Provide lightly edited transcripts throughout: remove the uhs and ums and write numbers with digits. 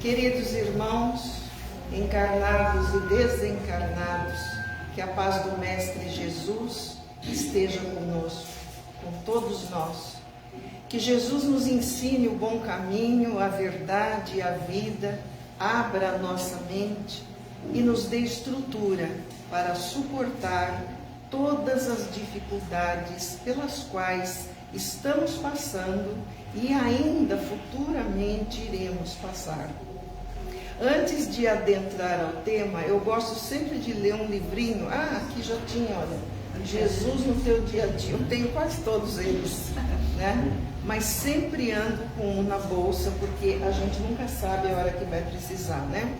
Queridos irmãos, encarnados e desencarnados, que a paz do Mestre Jesus esteja conosco, com todos nós. Que Jesus nos ensine o bom caminho, a verdade e a vida, abra a nossa mente e nos dê estrutura para suportar todas as dificuldades pelas quais estamos passando e ainda futuramente iremos passar. Antes de adentrar ao tema, eu gosto sempre de ler um livrinho. Aqui já tinha, olha, Jesus no teu dia a dia. Eu tenho quase todos eles, né? Mas sempre ando com um na bolsa, porque a gente nunca sabe a hora que vai precisar, né?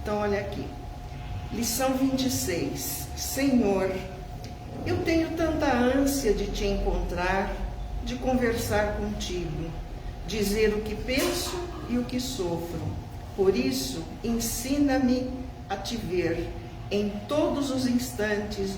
Então, olha aqui. Lição 26. Senhor, eu tenho tanta ânsia de te encontrar, de conversar contigo, dizer o que penso e o que sofro. Por isso, ensina-me a te ver em todos os instantes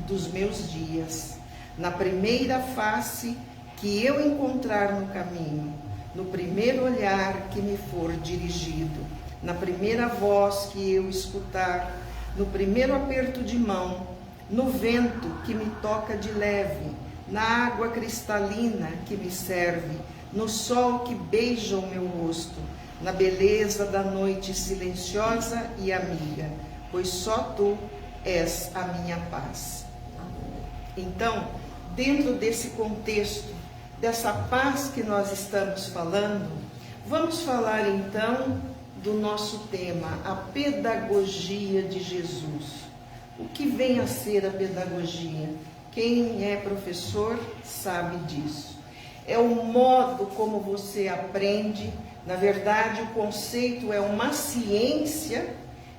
dos meus dias, na primeira face que eu encontrar no caminho, no primeiro olhar que me for dirigido, na primeira voz que eu escutar, no primeiro aperto de mão, no vento que me toca de leve, na água cristalina que me serve, no sol que beija o meu rosto, na beleza da noite silenciosa e amiga, pois só tu és a minha paz. Então, dentro desse contexto, dessa paz que nós estamos falando, vamos falar então do nosso tema, a pedagogia de Jesus. O que vem a ser a pedagogia? Quem é professor sabe disso. É o modo como você aprende. Na verdade, o conceito é uma ciência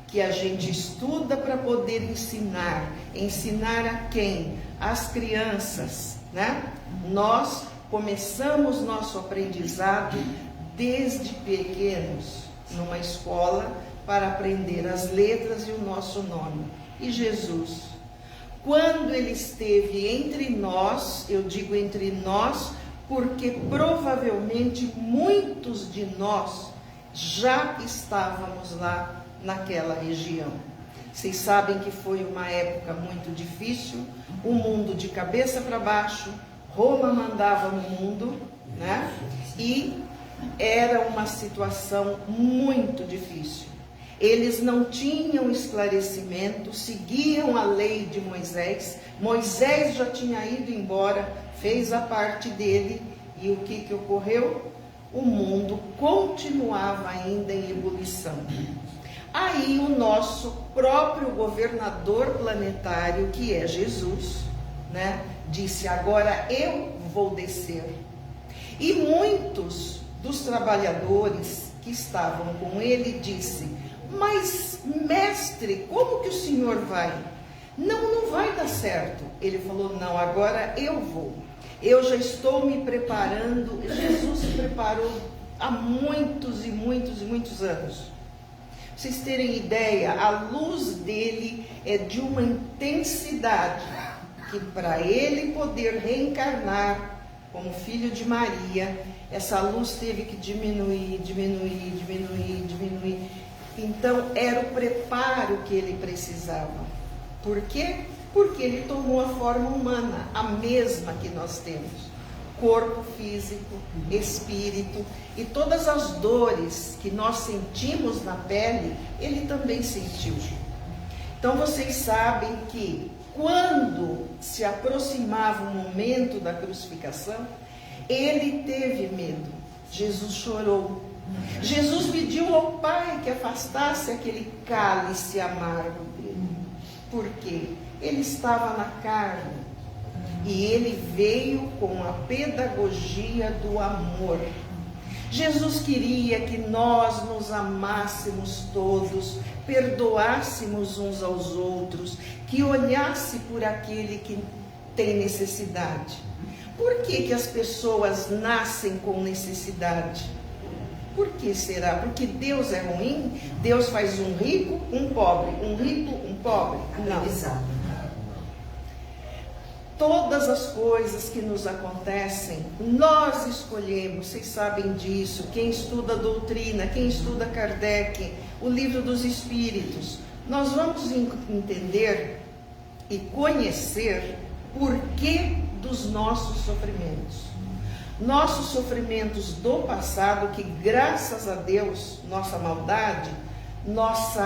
que a gente estuda para poder ensinar. Ensinar a quem? As crianças, né? Nós começamos nosso aprendizado desde pequenos, numa escola, para aprender as letras e o nosso nome. E Jesus, quando ele esteve entre nós, eu digo entre nós, porque provavelmente muitos de nós já estávamos lá naquela região. Vocês sabem que foi uma época muito difícil, o mundo de cabeça para baixo, Roma mandava no mundo, né? E era uma situação muito difícil. Eles não tinham esclarecimento, seguiam a lei de Moisés. Moisés já tinha ido embora, fez a parte dele, e o que ocorreu? O mundo continuava ainda em ebulição. Aí o nosso próprio governador planetário, que é Jesus, né, disse: agora eu vou descer. E muitos dos trabalhadores que estavam com ele disse: mas mestre, como que o senhor vai? Não vai dar certo. Ele falou: não, agora eu vou. Eu já estou me preparando. Jesus se preparou há muitos e muitos e muitos anos. Pra vocês terem ideia, a luz dele é de uma intensidade que para ele poder reencarnar como filho de Maria, essa luz teve que diminuir. Então era o preparo que ele precisava. Por quê? Porque ele tomou a forma humana, a mesma que nós temos. Corpo físico, espírito, e todas as dores que nós sentimos na pele, ele também sentiu. Então vocês sabem que quando se aproximava o momento da crucificação, ele teve medo. Jesus chorou. Jesus pediu ao Pai que afastasse aquele cálice amargo dele. Por quê? Ele estava na carne e ele veio com a pedagogia do amor. Jesus queria que nós nos amássemos todos, perdoássemos uns aos outros, que olhasse por aquele que tem necessidade. Por que as pessoas nascem com necessidade? Por que será? Porque Deus é ruim? Deus faz um rico, um pobre, um rico, um pobre? Não. Todas as coisas que nos acontecem, nós escolhemos, vocês sabem disso, quem estuda a doutrina, quem estuda Kardec, o livro dos Espíritos, nós vamos entender e conhecer por que dos nossos sofrimentos. Nossos sofrimentos do passado, que graças a Deus, nossa maldade, nosso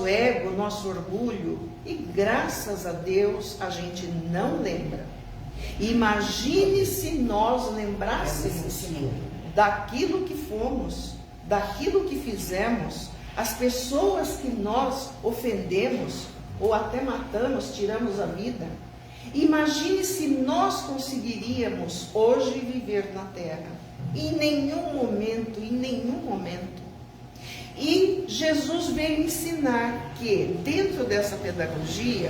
ego, nosso orgulho, e graças a Deus a gente não lembra. Imagine se nós lembrássemos daquilo que fomos, daquilo que fizemos, as pessoas que nós ofendemos ou até matamos, tiramos a vida. Imagine se nós conseguiríamos hoje viver na Terra. Em nenhum momento. E Jesus veio ensinar que, dentro dessa pedagogia,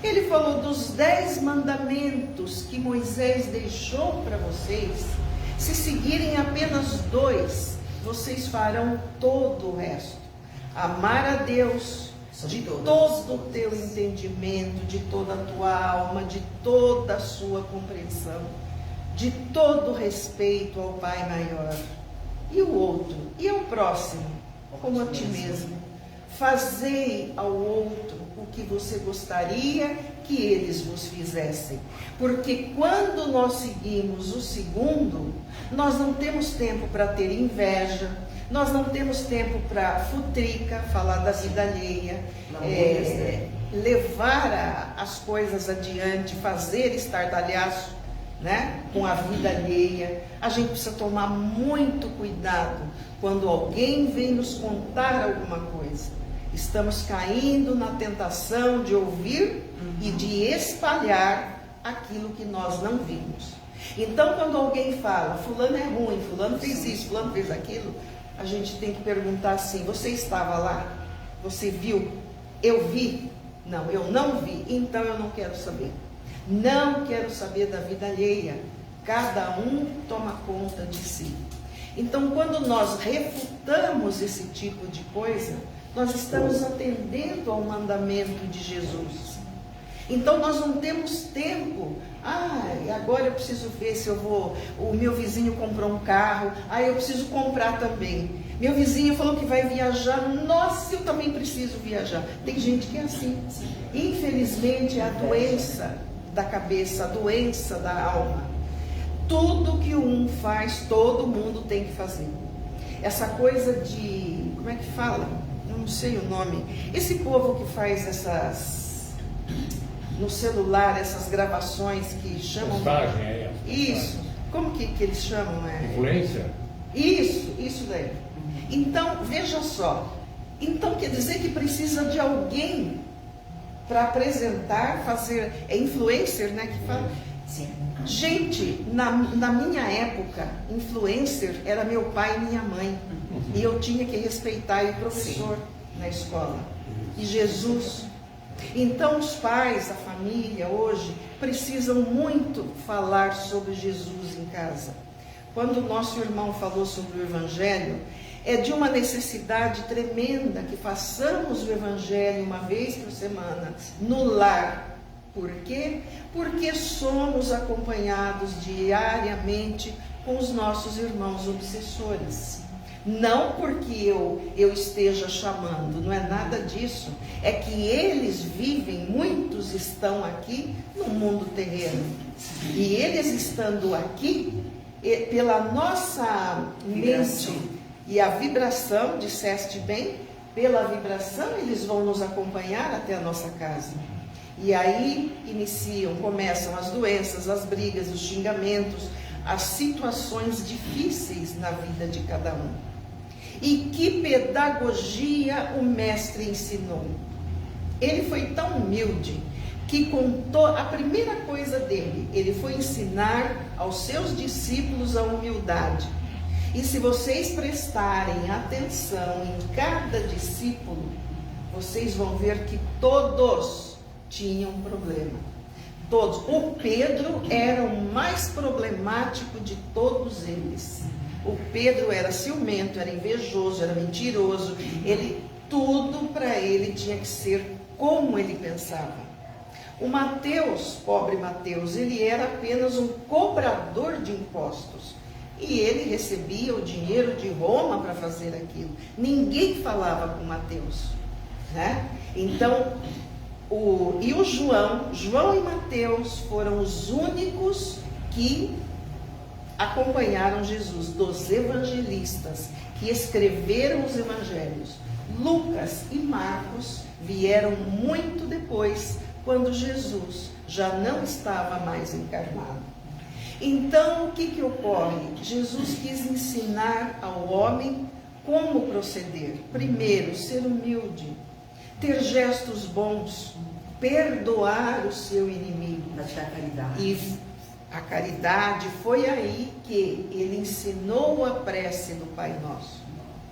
ele falou dos 10 mandamentos que Moisés deixou para vocês. Se seguirem apenas 2, vocês farão todo o resto. Amar a Deus de todo o teu entendimento, de toda a tua alma, de toda a sua compreensão, de todo o respeito ao Pai maior. E o outro, e ao próximo, como a ti mesmo. Fazei ao outro o que você gostaria que eles vos fizessem. Porque quando nós seguimos o segundo, nós não temos tempo para ter inveja, nós não temos tempo para futrica, falar da vida alheia, levar as coisas adiante, fazer estardalhaço, né, com a vida alheia. A gente precisa tomar muito cuidado quando alguém vem nos contar alguma coisa. Estamos caindo na tentação de ouvir e de espalhar aquilo que nós não vimos. Então, quando alguém fala, fulano é ruim, fulano fez isso, fulano fez aquilo, a gente tem que perguntar assim: você estava lá? Você viu? Eu vi? Não, eu não vi, então eu não quero saber. Não quero saber da vida alheia. Cada um toma conta de si. Então, quando nós refutamos esse tipo de coisa, nós estamos atendendo ao mandamento de Jesus. Então, nós não temos tempo. Agora eu preciso ver se eu vou... O meu vizinho comprou um carro. Eu preciso comprar também. Meu vizinho falou que vai viajar. Nossa, eu também preciso viajar. Tem gente que é assim. Infelizmente, é a doença da cabeça, a doença da alma. Tudo que um faz, todo mundo tem que fazer. Essa coisa de... Como é que fala? Eu não sei o nome. Esse povo que faz essas... No celular, essas gravações que chamam... Postagem, Isso. Como que eles chamam? Influência? Isso daí. Então, veja só. Então, quer dizer que precisa de alguém para apresentar, fazer... É influencer, né, que fala? Sim. Gente, na minha época, influencer era meu pai e minha mãe. E eu tinha que respeitar o professor na escola. E Jesus. Então, os pais, a família, hoje, precisam muito falar sobre Jesus em casa. Quando o nosso irmão falou sobre o Evangelho, é de uma necessidade tremenda que façamos o Evangelho uma vez por semana, no lar. Por quê? Porque somos acompanhados diariamente com os nossos irmãos obsessores. Não porque eu esteja chamando, não é nada disso. É que eles vivem, muitos estão aqui no mundo terreno. E eles estando aqui, pela nossa mente e a vibração, disseste bem, pela vibração eles vão nos acompanhar até a nossa casa. E aí começam as doenças, as brigas, os xingamentos, as situações difíceis na vida de cada um. E que pedagogia o mestre ensinou? Ele foi tão humilde que contou a primeira coisa dele. Ele foi ensinar aos seus discípulos a humildade. E se vocês prestarem atenção em cada discípulo, vocês vão ver que todos tinham problema. Todos. O Pedro era o mais problemático de todos eles. O Pedro era ciumento, era invejoso, era mentiroso. Tudo para ele tinha que ser como ele pensava. O Mateus, pobre Mateus, ele era apenas um cobrador de impostos. E ele recebia o dinheiro de Roma para fazer aquilo. Ninguém falava com Mateus, né? Então, o João e Mateus foram os únicos que acompanharam Jesus, dos evangelistas, que escreveram os evangelhos. Lucas e Marcos vieram muito depois, quando Jesus já não estava mais encarnado. Então, o que ocorre? Jesus quis ensinar ao homem como proceder. Primeiro, ser humilde, ter gestos bons, perdoar o seu inimigo. Praticar caridade. E a caridade, foi aí que ele ensinou a prece do Pai Nosso,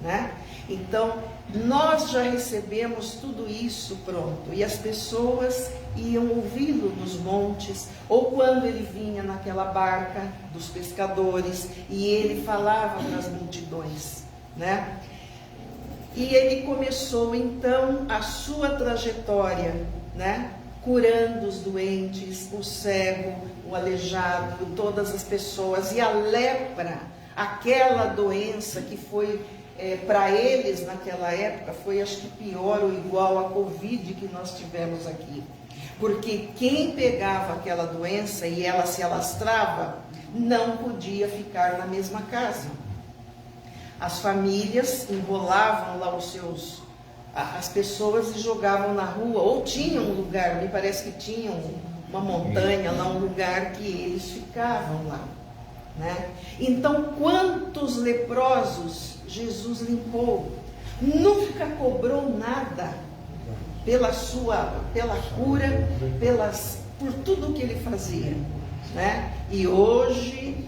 né? Então, nós já recebemos tudo isso pronto, e as pessoas iam ouvi-lo nos montes, ou quando ele vinha naquela barca dos pescadores, e ele falava para as multidões, né? E ele começou então a sua trajetória, né? Curando os doentes, o cego, o aleijado, todas as pessoas. E a lepra, aquela doença que foi para eles naquela época, foi acho que pior ou igual à Covid que nós tivemos aqui. Porque quem pegava aquela doença e ela se alastrava, não podia ficar na mesma casa. As famílias enrolavam lá as pessoas e jogavam na rua, ou tinham um lugar, me parece que tinham uma montanha lá, um lugar que eles ficavam lá, né? Então, quantos leprosos Jesus limpou? Nunca cobrou nada pela cura, por tudo que ele fazia, né? E hoje,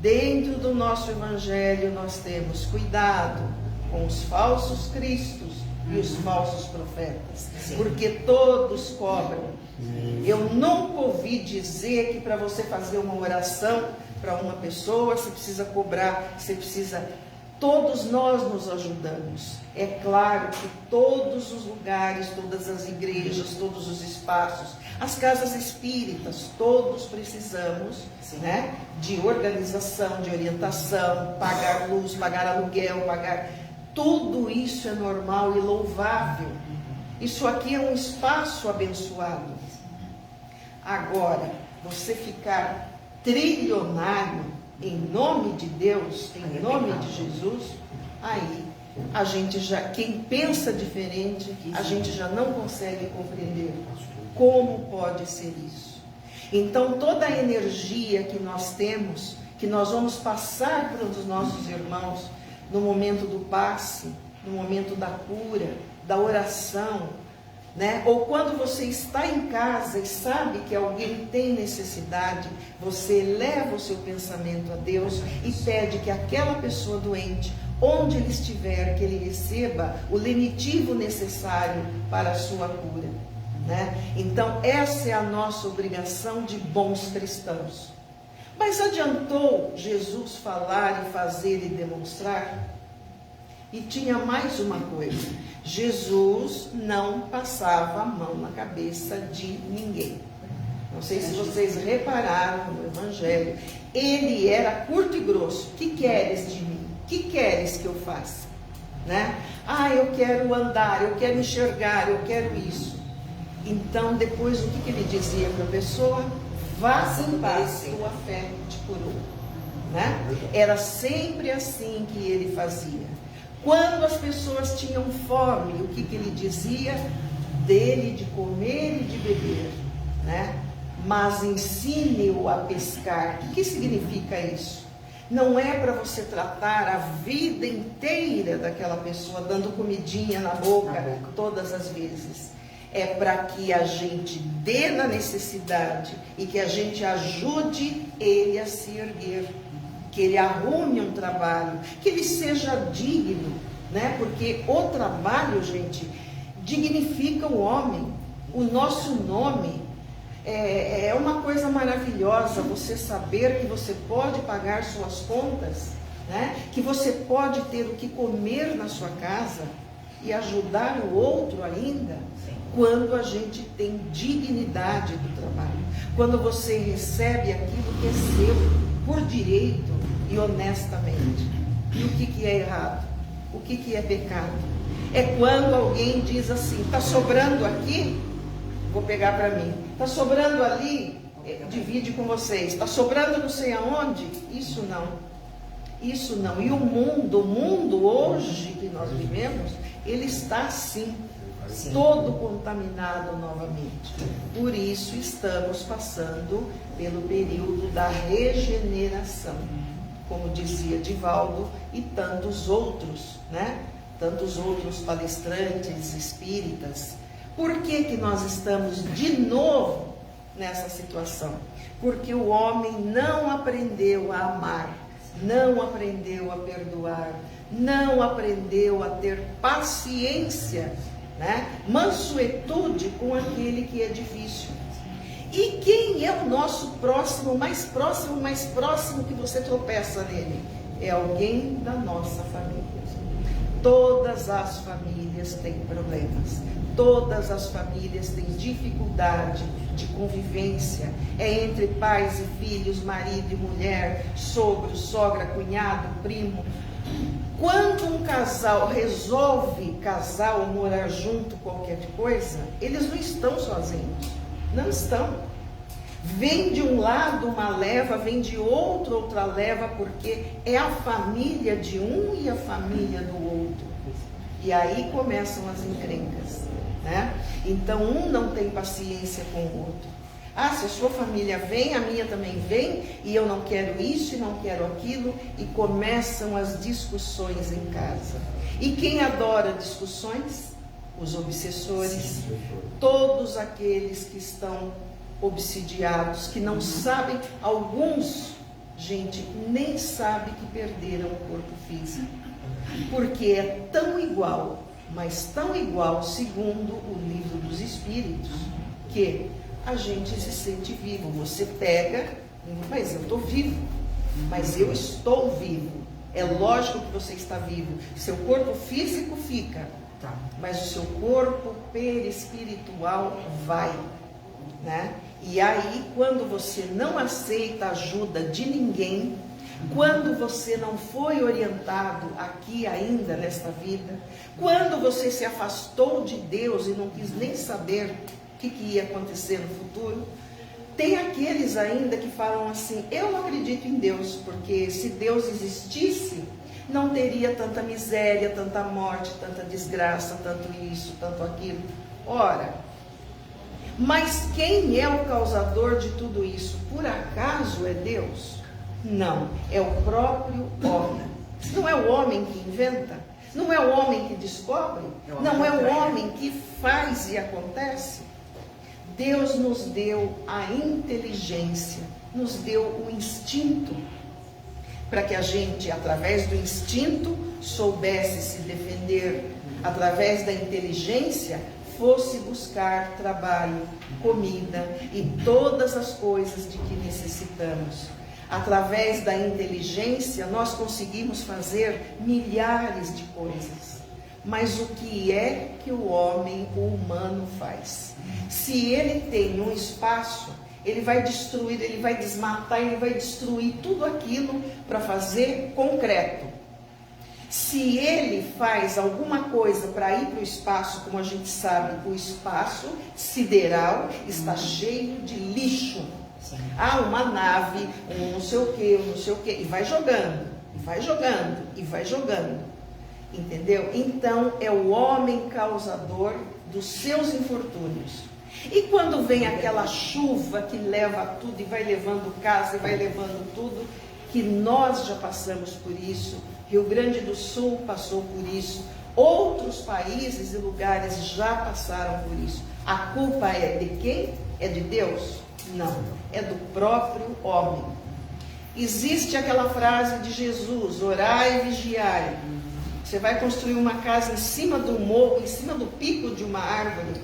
dentro do nosso evangelho, nós temos cuidado com os falsos cristos e os falsos profetas, porque todos cobram. Eu nunca ouvi dizer que para você fazer uma oração para uma pessoa, você precisa cobrar, todos nós nos ajudamos. É claro que todos os lugares, todas as igrejas, todos os espaços, as casas espíritas, todos precisamos, né, de organização, de orientação, pagar luz, pagar aluguel, tudo isso é normal e louvável. Isso aqui é um espaço abençoado. Agora, você ficar trilionário em nome de Deus, em nome de Jesus, aí a gente quem pensa diferente, a gente já não consegue compreender como pode ser isso. Então, toda a energia que nós temos, que nós vamos passar para os nossos irmãos, no momento do passe, no momento da cura, da oração, né? Ou quando você está em casa e sabe que alguém tem necessidade, você eleva o seu pensamento a Deus e pede que aquela pessoa doente, onde ele estiver, que ele receba o lenitivo necessário para a sua cura, né? Então, essa é a nossa obrigação de bons cristãos. Mas adiantou Jesus falar e fazer e demonstrar? E tinha mais uma coisa: Jesus não passava a mão na cabeça de ninguém. Não sei se vocês repararam no Evangelho, ele era curto e grosso. O que queres de mim? O que queres que eu faça? Né? Eu quero andar, eu quero enxergar, eu quero isso. Então, depois, o que ele dizia para a pessoa? Vá em paz, tua fé te curou. Né? Era sempre assim que ele fazia. Quando as pessoas tinham fome, o que ele dizia? Dele de comer e de beber, né? Mas ensine-o a pescar. O que significa isso? Não é para você tratar a vida inteira daquela pessoa, dando comidinha na boca todas as vezes. É para que a gente dê na necessidade e que a gente ajude ele a se erguer. Que ele arrume um trabalho, que ele seja digno, né? Porque o trabalho, gente, dignifica o homem. O nosso nome é uma coisa maravilhosa, você saber que você pode pagar suas contas, né? Que você pode ter o que comer na sua casa. e ajudar o outro ainda, quando a gente tem dignidade do trabalho, quando você recebe aquilo que é seu, por direito e honestamente. E o que é errado? O que é pecado? É quando alguém diz assim, está sobrando aqui, vou pegar para mim, está sobrando ali, divide com vocês, está sobrando não sei aonde, isso não. Isso não. E o mundo hoje que nós vivemos, ele está assim, todo contaminado novamente. Por isso estamos passando pelo período da regeneração, como dizia Divaldo e tantos outros, né? Tantos outros palestrantes espíritas. Por que nós estamos de novo nessa situação? Porque o homem não aprendeu a amar, não aprendeu a perdoar, não aprendeu a ter paciência, né? Mansuetude com aquele que é difícil. E quem é o nosso próximo, mais próximo que você tropeça nele? É alguém da nossa família. Todas as famílias têm problemas, todas as famílias têm dificuldade de convivência, é entre pais e filhos, marido e mulher, sogro, sogra, cunhado, primo. Quando um casal resolve casar ou morar junto, qualquer coisa, eles não estão sozinhos, não estão. Vem de um lado uma leva, vem de outra leva, porque é a família de um e a família do outro. E aí começam as encrencas, né? Então um não tem paciência com o outro. Ah, se a sua família vem, a minha também vem, e eu não quero isso e não quero aquilo, e começam as discussões em casa. E quem adora discussões? Os obsessores, todos aqueles que estão obsidiados, que não sabem, alguns, gente, nem sabe que perderam o corpo físico, porque é tão igual, mas tão igual, segundo o livro dos Espíritos, que a gente se sente vivo. Você pega, mas eu estou vivo, mas eu estou vivo. É lógico que você está vivo, seu corpo físico fica, mas o seu corpo perispiritual vai, né? E aí, quando você não aceita a ajuda de ninguém, quando você não foi orientado aqui ainda nesta vida, quando você se afastou de Deus e não quis nem saber o que ia acontecer no futuro, tem aqueles ainda que falam assim, eu não acredito em Deus, porque se Deus existisse, não teria tanta miséria, tanta morte, tanta desgraça, tanto isso, tanto aquilo. Ora, mas quem é o causador de tudo isso? Por acaso é Deus? Não, é o próprio homem. Não é o homem que inventa, não é o homem que descobre, não é o homem que faz e acontece. Deus nos deu a inteligência, nos deu o instinto, para que a gente, através do instinto, soubesse se defender, através da inteligência, fosse buscar trabalho, comida e todas as coisas de que necessitamos. Através da inteligência, nós conseguimos fazer milhares de coisas. Mas o que é que o homem, o humano, faz? Se ele tem um espaço, ele vai destruir, ele vai desmatar, ele vai destruir tudo aquilo para fazer concreto. Se ele faz alguma coisa para ir para o espaço, como a gente sabe, o espaço sideral está cheio de lixo. Ah, uma nave, um não sei o que, e vai jogando, e vai jogando, e vai jogando. Entendeu? Então, é o homem causador dos seus infortúnios. E quando vem aquela chuva que leva tudo, e vai levando casa, e vai levando tudo, que nós já passamos por isso, Rio Grande do Sul passou por isso, outros países e lugares já passaram por isso. A culpa é de quem? É de Deus? Não, é do próprio homem. Existe aquela frase de Jesus, orai e vigiai. Você vai construir uma casa em cima do morro, em cima do pico de uma árvore,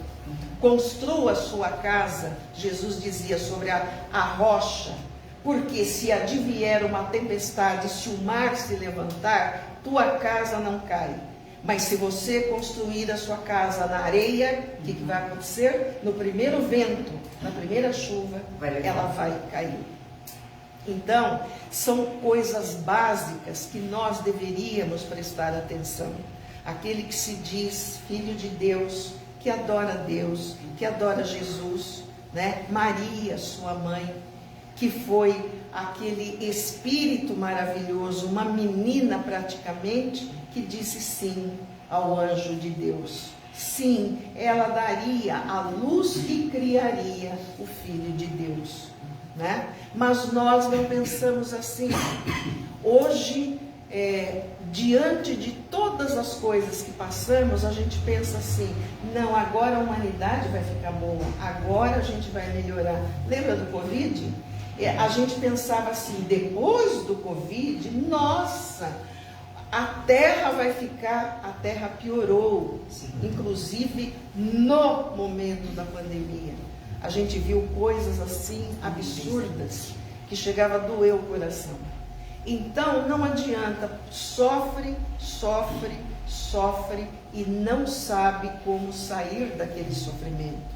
construa a sua casa, Jesus dizia, sobre a rocha, porque se advier uma tempestade, se o mar se levantar, tua casa não cai. Mas se você construir a sua casa na areia, o que vai acontecer? No primeiro vento, na primeira chuva, ela vai cair. Então, são coisas básicas que nós deveríamos prestar atenção. Aquele que se diz filho de Deus, que adora Deus, que adora Jesus, né? Maria, sua mãe, que foi aquele espírito maravilhoso, uma menina praticamente, que disse sim ao anjo de Deus. Sim, ela daria a luz e criaria o Filho de Deus, né? Mas nós não pensamos assim. Hoje, diante de todas as coisas que passamos, a gente pensa assim: não, agora a humanidade vai ficar boa, agora a gente vai melhorar. Lembra do Covid? A gente pensava assim, depois do Covid, nossa, a terra vai ficar, a terra piorou, inclusive no momento da pandemia. A gente viu coisas assim absurdas, que chegava a doer o coração. Então não adianta, sofre e não sabe como sair daquele sofrimento.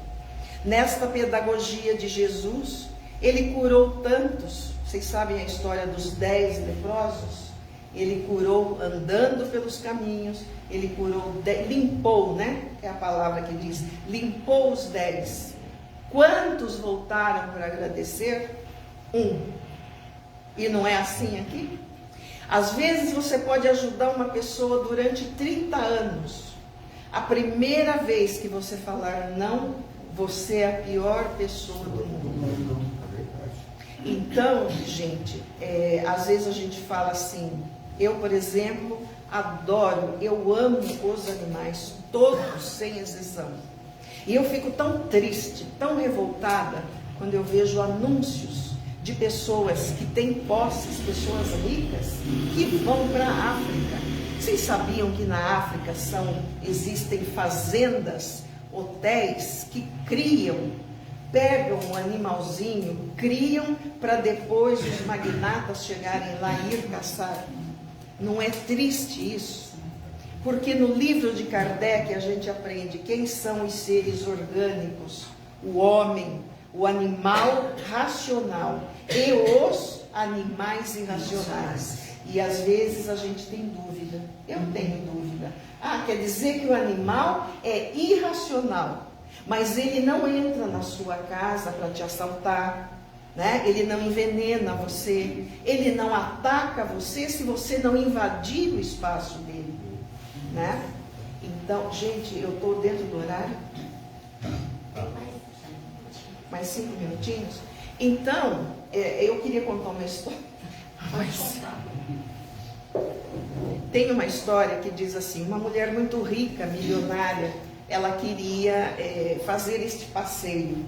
Nesta pedagogia de Jesus, ele curou tantos. Vocês sabem a história dos 10 leprosos? Ele curou andando pelos caminhos, ele curou, limpou, né? É a palavra que diz, limpou os 10. Quantos voltaram para agradecer? 1. E não é assim aqui? Às vezes você pode ajudar uma pessoa durante 30 anos. A primeira vez que você falar não, você é a pior pessoa do mundo. Então, gente, às vezes a gente fala assim, eu, por exemplo, adoro, eu amo os animais, todos, sem exceção. E eu fico tão triste, tão revoltada, quando eu vejo anúncios de pessoas que têm posses, pessoas ricas, que vão para a África. Vocês sabiam que na África existem fazendas, hotéis que pegam um animalzinho, criam para depois os magnatas chegarem lá e ir caçar? Não é triste isso? Porque no livro de Kardec a gente aprende quem são os seres orgânicos: o homem, o animal racional e os animais irracionais. E às vezes a gente tem dúvida. Eu tenho dúvida. Quer dizer que o animal é irracional, mas ele não entra na sua casa para te assaltar, né? Ele não envenena você, ele não ataca você se você não invadir o espaço dele, né? Então, gente, eu estou dentro do horário? Mais 5 minutinhos? Então, eu queria contar uma história. Tem uma história que diz assim: uma mulher muito rica, milionária, ela queria fazer este passeio.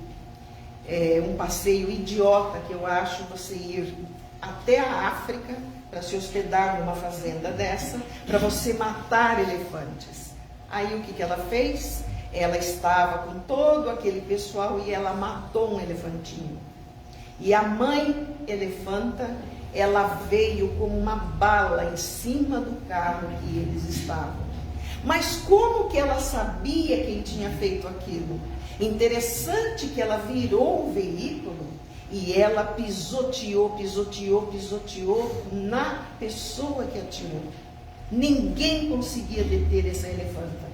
Um passeio idiota que eu acho, você ir até a África para se hospedar numa fazenda dessa, para você matar elefantes. Aí o que ela fez? Ela estava com todo aquele pessoal e ela matou um elefantinho. E a mãe elefanta, ela veio como uma bala em cima do carro que eles estavam. Mas como que ela sabia quem tinha feito aquilo? Interessante que ela virou o veículo e ela pisoteou na pessoa que atirou. Ninguém conseguia deter essa elefanta,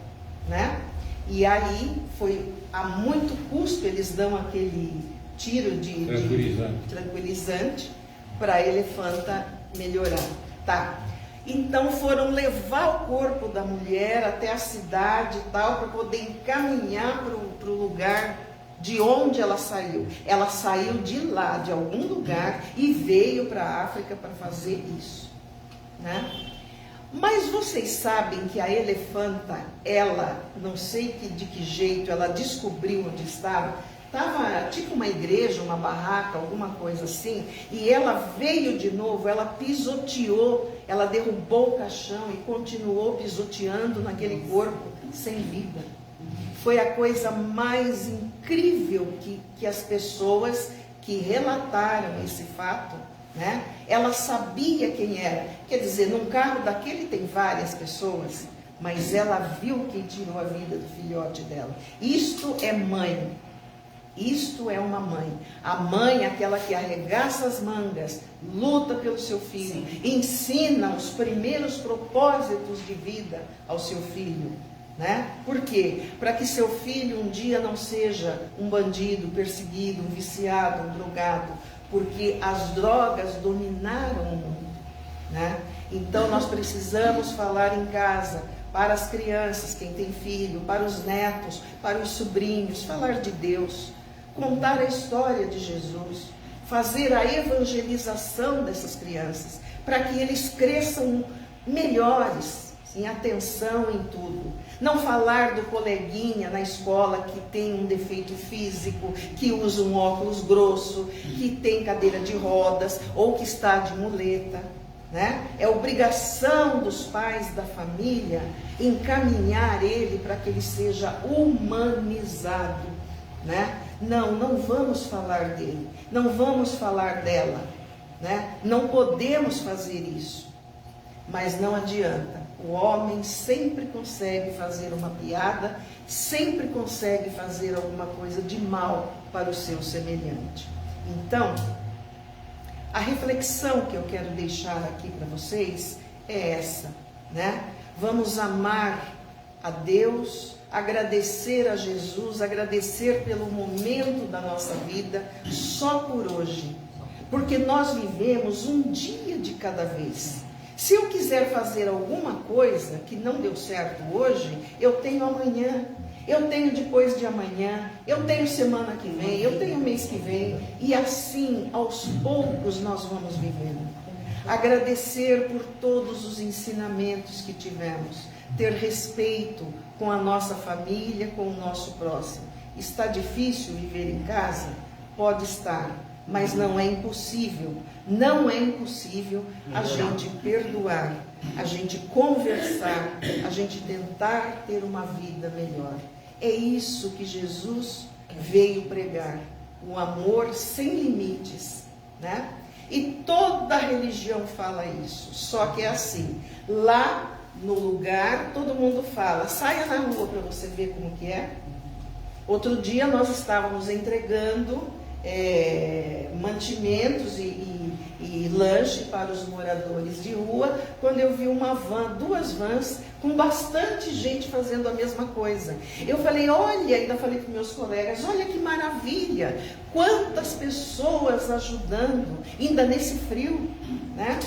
né? E aí foi a muito custo, eles dão aquele tiro de tranquilizante para a elefanta melhorar. Tá. Então foram levar o corpo da mulher até a cidade e tal, para poder encaminhar para o lugar de onde ela saiu. Ela saiu de lá, de algum lugar, e veio para a África para fazer isso, né? Mas vocês sabem que a elefanta, ela, não sei de que jeito, ela descobriu onde estava. Estava tipo uma igreja, uma barraca, alguma coisa assim, e ela veio de novo, ela pisoteou, ela derrubou o caixão e continuou pisoteando naquele corpo sem vida. Foi a coisa mais incrível que as pessoas que relataram esse fato, né? Ela sabia quem era. Quer dizer, num carro daquele tem várias pessoas, mas ela viu quem tirou a vida do filhote dela. Isto é mãe. Isto é uma mãe. A mãe é aquela que arregaça as mangas, luta pelo seu filho, ensina os primeiros propósitos de vida ao seu filho, né? Por quê? Para que seu filho um dia não seja um bandido, perseguido, um viciado, um drogado, porque as drogas dominaram o mundo, né? Então nós precisamos falar em casa para as crianças, quem tem filho, para os netos, para os sobrinhos, falar de Deus, contar a história de Jesus, fazer a evangelização dessas crianças, para que eles cresçam melhores, em atenção em tudo. Não falar do coleguinha na escola que tem um defeito físico, que usa um óculos grosso, que tem cadeira de rodas ou que está de muleta, né? É obrigação dos pais da família encaminhar ele para que ele seja humanizado, né? Não vamos falar dele, não vamos falar dela, né? Não podemos fazer isso, mas não adianta. O homem sempre consegue fazer uma piada, sempre consegue fazer alguma coisa de mal para o seu semelhante. Então, a reflexão que eu quero deixar aqui para vocês é essa, né? Vamos amar a Deus, agradecer a Jesus, agradecer pelo momento da nossa vida, só por hoje, porque nós vivemos um dia de cada vez. Se eu quiser fazer alguma coisa que não deu certo hoje, eu tenho amanhã, eu tenho depois de amanhã, eu tenho semana que vem, eu tenho mês que vem, e assim, aos poucos, nós vamos vivendo. Agradecer por todos os ensinamentos que tivemos, ter respeito com a nossa família, com o nosso próximo. Está difícil viver em casa? Pode estar, mas não é impossível. Não é impossível a gente perdoar, a gente conversar, a gente tentar ter uma vida melhor. É isso que Jesus veio pregar, um amor sem limites, né? E toda religião fala isso, só que é assim, lá no lugar todo mundo fala, saia na rua para você ver como que é. Outro dia nós estávamos entregando mantimentos e lanche para os moradores de rua, quando eu vi uma van, 2 vans, com bastante gente fazendo a mesma coisa. Eu falei, olha, ainda falei para meus colegas, olha que maravilha, quantas pessoas ajudando, ainda nesse frio, né?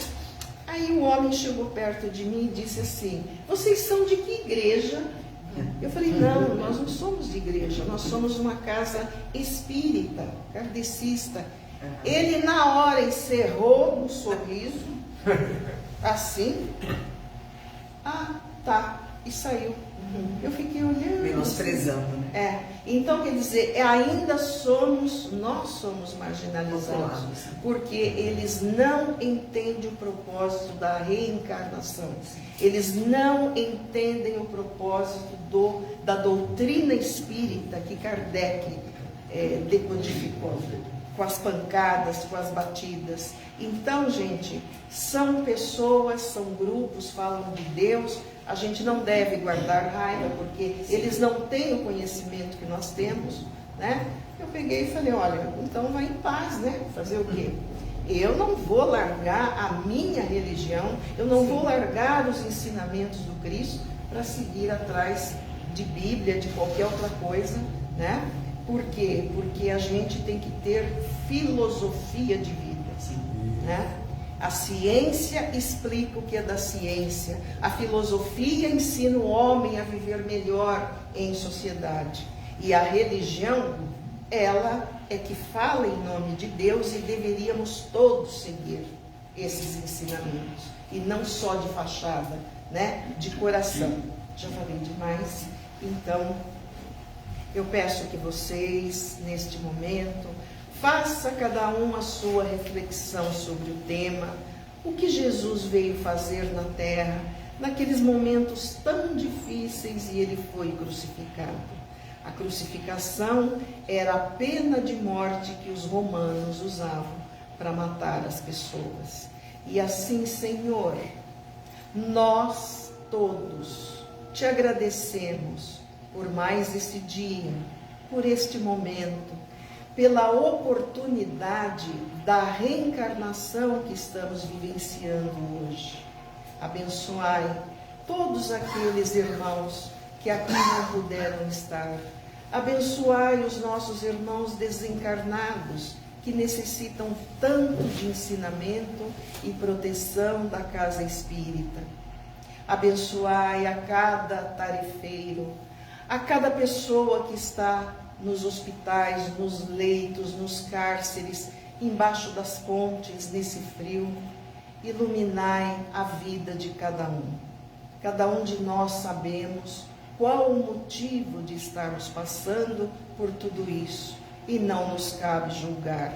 Aí o homem chegou perto de mim e disse assim, vocês são de que igreja? Eu falei, não, nós não somos de igreja, nós somos uma casa espírita, kardecista. Ele na hora encerrou um sorriso, assim, tá, e saiu. Eu fiquei olhando. Menosprezando, né? Então quer dizer, nós somos marginalizados, porque eles não entendem o propósito da reencarnação. Eles não entendem o propósito da doutrina espírita que Kardec decodificou, com as pancadas, com as batidas. Então, gente, são pessoas, são grupos, falam de Deus. A gente não deve guardar raiva, porque eles não têm o conhecimento que nós temos, né? Eu peguei e falei, olha, então vai em paz, né? Fazer o quê? Eu não vou largar a minha religião, eu não vou largar os ensinamentos do Cristo para seguir atrás de Bíblia, de qualquer outra coisa, né? Por quê? Porque a gente tem que ter filosofia de vida, né? A ciência explica o que é da ciência. A filosofia ensina o homem a viver melhor em sociedade. E a religião, ela é que fala em nome de Deus e deveríamos todos seguir esses ensinamentos. E não só de fachada, né? De coração. Já falei demais. Então, eu peço que vocês, neste momento, faça cada um a sua reflexão sobre o tema, o que Jesus veio fazer na terra, naqueles momentos tão difíceis e ele foi crucificado. A crucificação era a pena de morte que os romanos usavam para matar as pessoas. E assim, Senhor, nós todos te agradecemos por mais esse dia, por este momento, pela oportunidade da reencarnação que estamos vivenciando hoje. Abençoai todos aqueles irmãos que aqui não puderam estar. Abençoai os nossos irmãos desencarnados, que necessitam tanto de ensinamento e proteção da casa espírita. Abençoai a cada tarefeiro, a cada pessoa que está nos hospitais, nos leitos, nos cárceres, embaixo das pontes, nesse frio. Iluminai a vida de cada um. Cada um de nós sabemos qual o motivo de estarmos passando por tudo isso, e não nos cabe julgar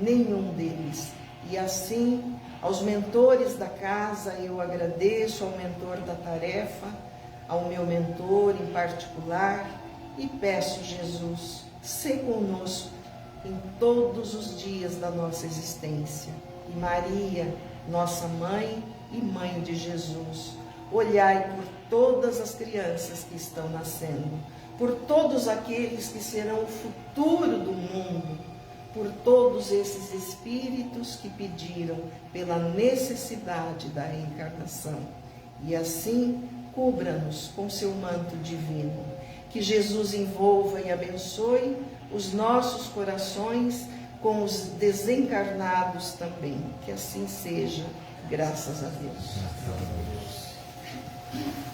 nenhum deles. E assim, aos mentores da casa, eu agradeço ao mentor da tarefa, ao meu mentor em particular, e peço, Jesus, sê conosco em todos os dias da nossa existência. E Maria, nossa mãe e mãe de Jesus, olhai por todas as crianças que estão nascendo, por todos aqueles que serão o futuro do mundo, por todos esses espíritos que pediram pela necessidade da reencarnação. E assim, cubra-nos com seu manto divino. Que Jesus envolva e abençoe os nossos corações com os desencarnados também. Que assim seja, graças a Deus. Amém.